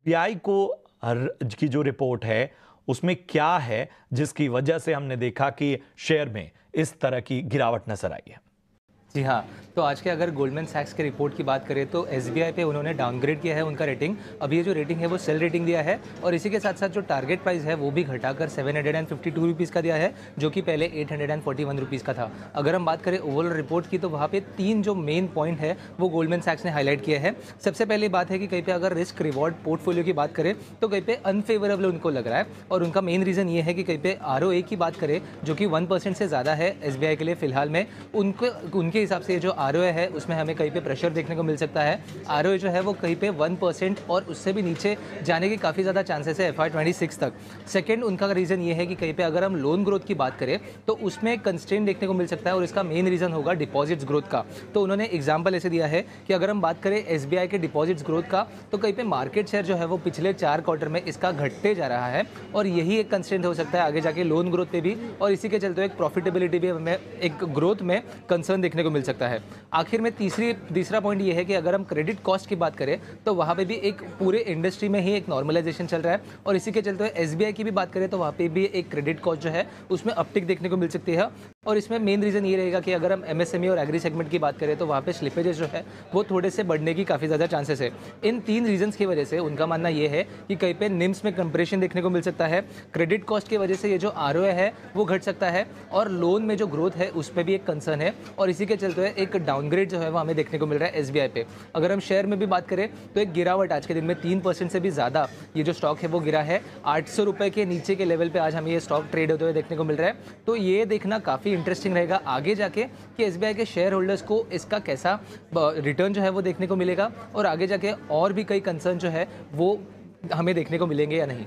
SBI को की जो रिपोर्ट है उसमें क्या है जिसकी वजह से हमने देखा कि शेयर में इस तरह की गिरावट नजर आई है? जी हाँ, तो आज के अगर गोल्डमैन सैक्स के रिपोर्ट की बात करें तो एसबीआई पे उन्होंने डाउनग्रेड किया है उनका रेटिंग। अब ये जो रेटिंग है वो सेल रेटिंग दिया है और इसी के साथ साथ जो टारगेट प्राइस है वो भी घटाकर 752 रुपीज़ का दिया है, जो कि पहले 841 रुपीज़ का था। अगर हम बात करें ओवरऑल रिपोर्ट की तो वहाँ पे 3 जो मेन पॉइंट है वो गोल्डमैन सैक्स ने हाईलाइट किया है। सबसे पहली बात है कि कहीं पे अगर रिस्क रिवॉर्ड पोर्टफोलियो की बात करें तो कहीं पे अनफेवरेबल उनको लग रहा है और उनका मेन रीज़न ये है कि कहीं पे आरओए की बात करें जो कि 1% से ज़्यादा है एसबीआई के लिए फिलहाल में, उनके हिसाब से जो आरओए है उसमें हमें कहीं पे प्रेशर देखने को मिल सकता है। आरओए जो है वो कहीं पे 1% और उससे भी नीचे जाने के काफ़ी ज़्यादा चांसेस है FY26 तक। सेकंड उनका रीज़न ये है कि कहीं पे अगर हम लोन ग्रोथ की बात करें तो उसमें कंस्ट्रेंट देखने को मिल सकता है और इसका मेन रीज़न होगा डिपॉजिट्स ग्रोथ का। तो उन्होंने एग्जाम्पल ऐसे दिया है कि अगर हम बात करें एसबीआई के डिपॉजिट्स ग्रोथ का तो कहीं पे मार्केट शेयर जो है वो पिछले 4 क्वार्टर में इसका घटते जा रहा है और यही एक कंस्ट्रेंट हो सकता है आगे जाके लोन ग्रोथ पे भी, और इसी के चलते एक प्रॉफिटेबिलिटी भी हमें एक ग्रोथ में कंसर्न देखने को मिल सकता है। आखिर में तीसरा पॉइंट ये है कि अगर हम क्रेडिट कॉस्ट की बात करें तो वहाँ पे भी एक पूरे इंडस्ट्री में ही एक नॉर्मलाइजेशन चल रहा है और इसी के चलते एसबीआई की भी बात करें तो वहाँ पे भी एक क्रेडिट कॉस्ट जो है उसमें अपटिक देखने को मिल सकती है। और इसमें मेन रीज़न ये रहेगा कि अगर हम एमएसएमई और एग्री सेगमेंट की बात करें तो वहाँ पे स्लिपेजेस जो है वो थोड़े से बढ़ने की काफ़ी ज़्यादा चांसेस है। इन 3 रीजंस की वजह से उनका मानना ये है कि कहीं पे निम्स में कंप्रेशन देखने को मिल सकता है, क्रेडिट कॉस्ट की वजह से ये जो आरओए है वो घट सकता है और लोन में जो ग्रोथ है उस पर भी एक कंसर्न है और इसी के चलते एक डाउनग्रेड जो है वो हमें देखने को मिल रहा है एसबीआई पे। अगर हम शेयर में भी बात करें तो एक गिरावट आज के दिन में 3% से भी ज़्यादा ये जो स्टॉक है वो गिरा है। 800 रुपये के नीचे के लेवल पे आज हमें ये स्टॉक ट्रेड होते हुए देखने को मिल रहा है। तो ये देखना काफ़ी इंटरेस्टिंग रहेगा आगे जाके कि एसबीआई के शेयर होल्डर्स को इसका कैसा रिटर्न जो है वो देखने को मिलेगा और आगे जाके और भी कई कंसर्न जो है वो हमें देखने को मिलेंगे या नहीं।